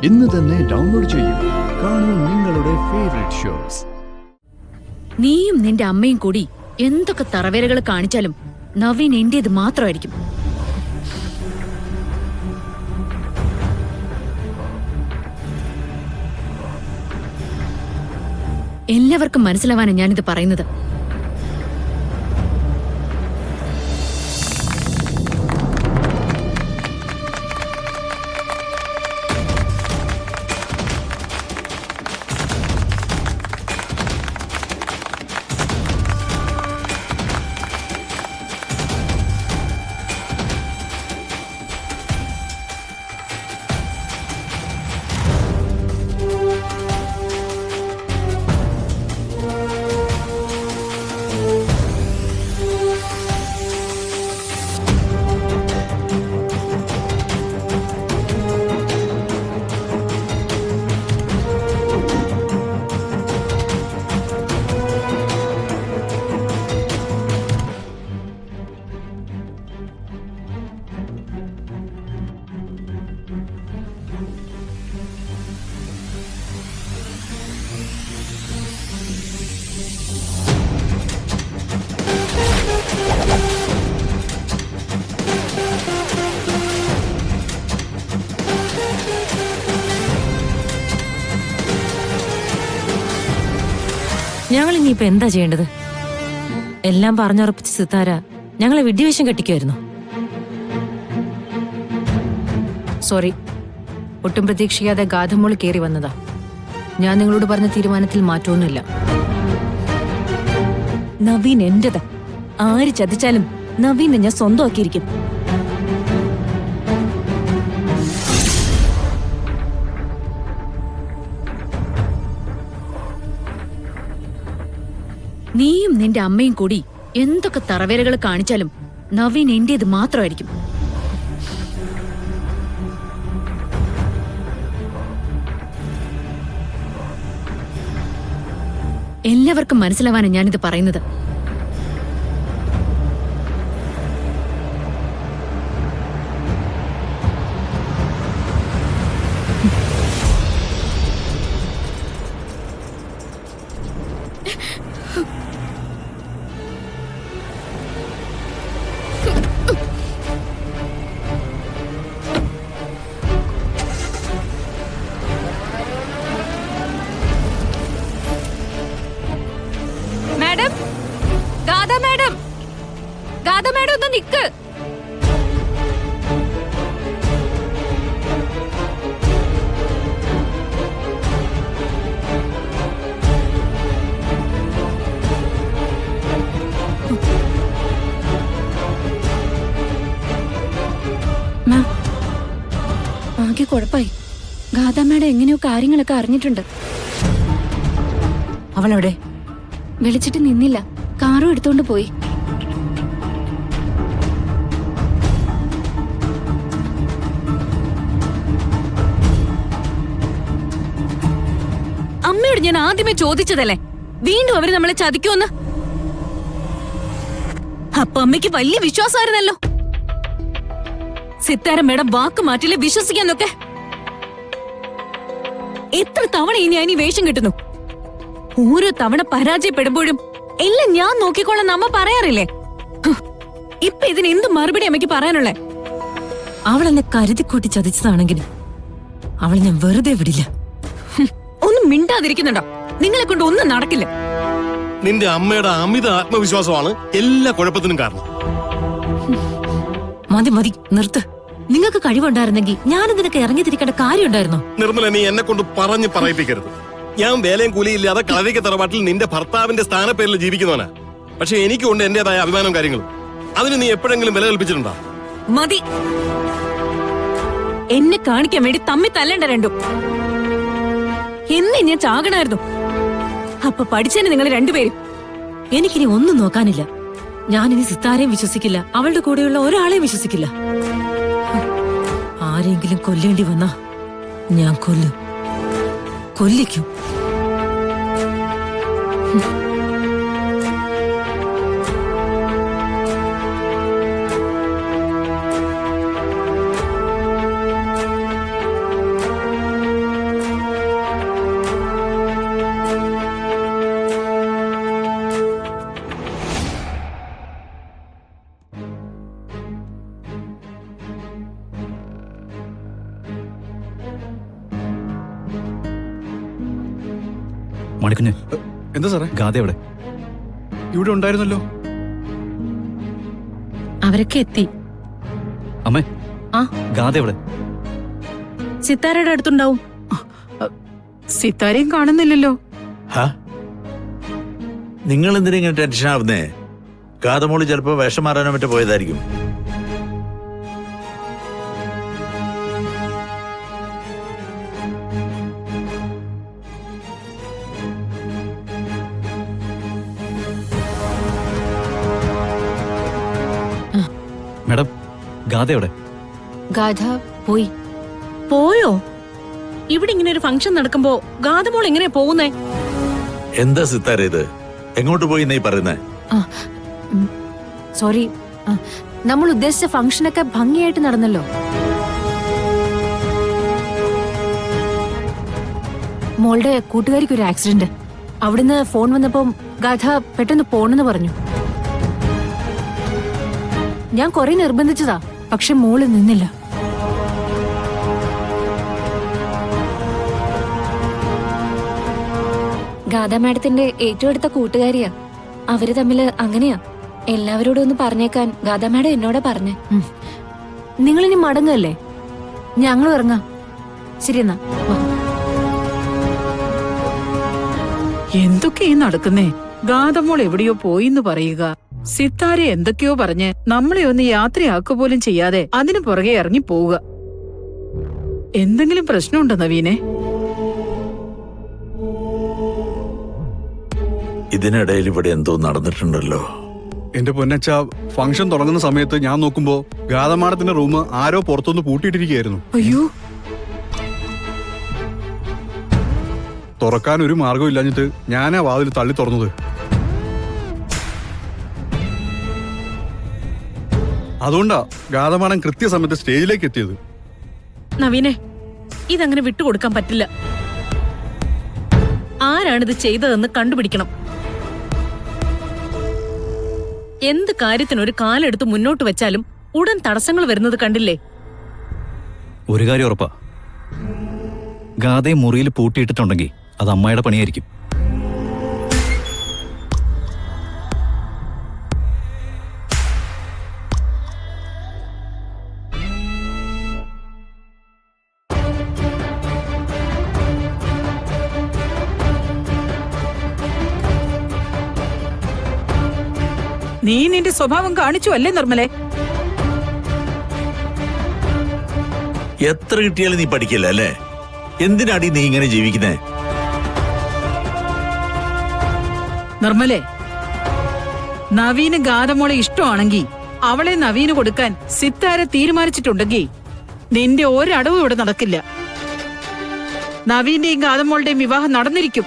ഇന്ന് തന്നെ ഡൗൺലോഡ് ചെയ്യൂ. കാണൂ നിങ്ങളുടെ ഫേവറേറ്റ് ഷോസ്. നീയും നിന്റെ അമ്മയും കൂടി എന്തൊക്കെ തറവേരകൾ കാണിച്ചാലും നവീൻ എന്റേത് മാത്രമായിരിക്കും. എല്ലാവർക്കും മനസ്സിലാവാനാണ് ഞാനിത് പറയുന്നത്. ഞങ്ങൾ ഇനിയിപ്പോ എന്താ ചെയ്യേണ്ടത്? എല്ലാം പറഞ്ഞുറപ്പിച്ച് സിത്താര ഞങ്ങളെ വിഡ്ഢിവേഷം കെട്ടിക്കുമായിരുന്നു. സോറി, ഒട്ടും പ്രതീക്ഷിക്കാതെ ഗാഥമോള് കയറി വന്നതാ. ഞാൻ നിങ്ങളോട് പറഞ്ഞ തീരുമാനത്തിൽ മാറ്റമൊന്നുമില്ല. നവീൻ എന്റേതാ. ആര് ചതിച്ചാലും നവീനെ ഞാൻ സ്വന്തമാക്കിയിരിക്കും. നീയും നിന്റെ അമ്മയും കൂടി എന്തൊക്കെ തറവേരകൾ കാണിച്ചാലും നവീൻ എന്റേത് മാത്രമായിരിക്കും. എല്ലാവർക്കും മനസ്സിലാവാനാണ് ഞാനിത് പറയുന്നത്. മാഡം, ഗാഥ മാഡം, ഗാഥ മാഡം ഒന്ന് നിക്ക്. ആകെ കുഴപ്പായി. ഗാഥ മാഡം എങ്ങനെയോ കാര്യങ്ങളൊക്കെ അറിഞ്ഞിട്ടുണ്ട്. അവളെവിടെ? വിളിച്ചിട്ട് നിന്നില്ല, കാറും എടുത്തോണ്ട് പോയി. അമ്മയോട് ഞാൻ ആദ്യമേ ചോദിച്ചതല്ലേ വീണ്ടും അവര് നമ്മളെ ചതിക്കുമെന്ന്. അപ്പൊ അമ്മയ്ക്ക് വലിയ വിശ്വാസമായിരുന്നല്ലോ. സിത്താര മേഡം വാക്ക് മാറ്റില്ലേ വിശ്വസിക്കാന്നൊക്കെ. എത്ര തവണ ഇനി അനി വേഷം കിട്ടുന്നു. ഓരോ തവണ പരാജയപ്പെടുമ്പോഴും എല്ലാം ഞാൻ നോക്കിക്കോളാം അമ്മ പറയാറില്ലേ. ഇപ്പൊ ഇതിന് എന്ത് മറുപടി അമ്മയ്ക്ക് പറയാനുള്ളേ? അവളെന്നെ കരുതിക്കൂട്ടി ചതിച്ചതാണെങ്കിൽ അവളെ ഞാൻ വെറുതെ വിടില്ല. ഒന്നും മിണ്ടാതിരിക്കുന്നുണ്ടോ? നിങ്ങളെ കൊണ്ട് ഒന്നും നടക്കില്ല. നിന്റെ അമ്മയുടെ അമിത ആത്മവിശ്വാസമാണ് എല്ലാ കുഴപ്പത്തിനും കാരണം. മതി മതി നിർത്ത്. നിങ്ങൾക്ക് കഴിവുണ്ടായിരുന്നെങ്കിൽ ഞാനിതിനൊക്കെ ഇറങ്ങിത്തിരിക്കേണ്ട കാര്യമുണ്ടായിരുന്നോ? നിർമ്മല, നീ എന്നെ കൊണ്ട് പറഞ്ഞ് പറയിപ്പിക്കരുത്. ഞാൻ വേലയും കൂലിയില്ലാതെ കളരിക്ക തറവാട്ടിൽ നിന്റെ ഭർത്താവിന്റെ സ്ഥാനപ്പേരിൽ ജീവിക്കുന്നവനാ. പക്ഷെ എനിക്കുണ്ട് എന്റേതായ അഭിമാനവും കാര്യങ്ങളും. അതിന് നീ എപ്പോഴെങ്കിലും വില കൽപ്പിച്ചിട്ടുണ്ടോ? മതി. എന്നെ കാണിക്കാൻ വേണ്ടി തമ്മി തല്ലണ്ട രണ്ടും. എന്നെ ഞാൻ ചാകണായിരുന്നു. അപ്പൊ പഠിച്ചേനെ നിങ്ങൾ രണ്ടുപേരും. എനിക്കിനി ഒന്നും നോക്കാനില്ല. ഞാനിനി സിത്താരെയും വിശ്വസിക്കില്ല, അവളുടെ കൂടെയുള്ള ഒരാളെയും വിശ്വസിക്കില്ല. ആരെങ്കിലും കൊല്ലേണ്ടി വന്നാ ഞാൻ കൊല്ലിക്കും. മണിക്കുഞ്ഞ്, എന്താ സാറേ? ഗാഥ എവിടെ? ഇവിടെ ഉണ്ടായിരുന്നല്ലോ. അവരൊക്കെ എത്തി. അമ്മേ, ആ? ഗാഥ എവിടെ? സിത്താരയുടെ അടുത്തുണ്ടാവും. സിത്താരയും കാണുന്നില്ലല്ലോ. നിങ്ങൾ എന്തിനാ ഇങ്ങനെ ടെൻഷൻ ആവുന്നേ? കാതമോളി ചിലപ്പോ വേഷം മാറാനോ മറ്റോ പോയതായിരിക്കും. മാഡം, ഗാഥ എവിടെ? ഗാഥ പോയി. പോയോ? ഇവിടെ ഇങ്ങനെ ഒരു ഫംഗ്ഷൻ നടക്കുമ്പോ ഗാഥമോൾ എങ്ങനെയാ പോകുന്നേ? എന്താ സിത്താര ഇത്? എങ്ങോട്ട് പോയി നീ പറയുന്നേ? സോറി, നമ്മൾ ഉദ്ദേശിച്ച ഫംഗ്ഷനൊക്കെ ഭംഗിയായിട്ട് നടന്നല്ലോ. മോളുടെ കൂട്ടുകാരിക്ക് ഒരു ആക്സിഡന്റ്. അവിടുന്ന് ഫോൺ വന്നപ്പോ ഗാഥ പെട്ടെന്ന് പോണെന്ന് പറഞ്ഞു. ഞാൻ കുറെ നിർബന്ധിച്ചതാ, പക്ഷെ മോള് നിന്നില്ല. ഗാഥ മാഡത്തിന്റെ ഏറ്റവും അടുത്ത കൂട്ടുകാരിയാ. അവര് തമ്മില് അങ്ങനെയാ. എല്ലാവരോടും ഒന്ന് പറഞ്ഞേക്കാൻ ഗാഥ മാഡം എന്നോട് പറഞ്ഞേ. നിങ്ങളിനി മടങ്ങല്ലേ? ഞങ്ങളും ഇറങ്ങാം. ശരി എന്നാ. എന്തൊക്കെയാ നടക്കുന്നേ? ഗാഥമോൾ എവിടെയോ പോയിന്ന് പറയുക, സിത്താരെ എന്തൊക്കെയോ പറഞ്ഞ് നമ്മളെ ഒന്ന് യാത്രയാക്കുക പോലും ചെയ്യാതെ അതിനു പുറകെ ഇറങ്ങി പോവുക. എന്തെങ്കിലും പ്രശ്നമുണ്ടോ നവീനെ? ഇതിനിടയിൽ ഇവിടെ എന്തോ നടന്നിട്ടുണ്ടല്ലോ. എന്റെ പൊന്നച്ച, ഫംഗ്ഷൻ തുടങ്ങുന്ന സമയത്ത് ഞാൻ നോക്കുമ്പോ ഗാഥമാടത്തിന്റെ റൂം ആരോ പുറത്തുനിന്ന് പൂട്ടിയിട്ടിരിക്കുകയായിരുന്നു. അയ്യോ, തുറക്കാൻ ഒരു മാർഗം ഇല്ലാഞ്ഞിട്ട് ഞാനാ വാതിൽ തള്ളി തുറന്നത്. അതുകൊണ്ടാ ഗാഥമാടൻ കൃത്യസമയത്ത് സ്റ്റേജിലേക്ക് എത്തിയത്. നവീനെ, ഇതങ്ങനെ വിട്ടുകൊടുക്കാൻ പറ്റില്ല. ആരാണിത് ചെയ്തതെന്ന് കണ്ടുപിടിക്കണം. എന്ത് കാര്യത്തിനൊരു കാലെടുത്ത് മുന്നോട്ട് വെച്ചാലും ഉടൻ തടസ്സങ്ങൾ വരുന്നത് കണ്ടില്ലേ? ഒരു കാര്യം ഉറപ്പാ, ഗാഥയെ മുറിയിൽ പൂട്ടിയിട്ടിട്ടുണ്ടെങ്കിൽ അത് അമ്മായിയുടെ പണിയായിരിക്കും. നീ നിന്റെ സ്വഭാവം കാണിച്ചു അല്ലേ നിർമ്മലേ? എത്ര കിട്ടിയാലും നീ പഠിക്കില്ല അല്ലേ? എന്തിനാടി നീ ഇങ്ങനെ ജീവിക്കുന്നേ? നിർമ്മലേ, നവീന് ഗാഥമോളെ ഇഷ്ടമാണെങ്കിൽ അവളെ നവീന് കൊടുക്കാൻ സിത്താര തീരുമാനിച്ചിട്ടുണ്ടെങ്കിൽ നിന്റെ ഒരടവും ഇവിടെ നടക്കില്ല. നവീന്റെയും ഗാഥമോളുടെയും വിവാഹം നടന്നിരിക്കും.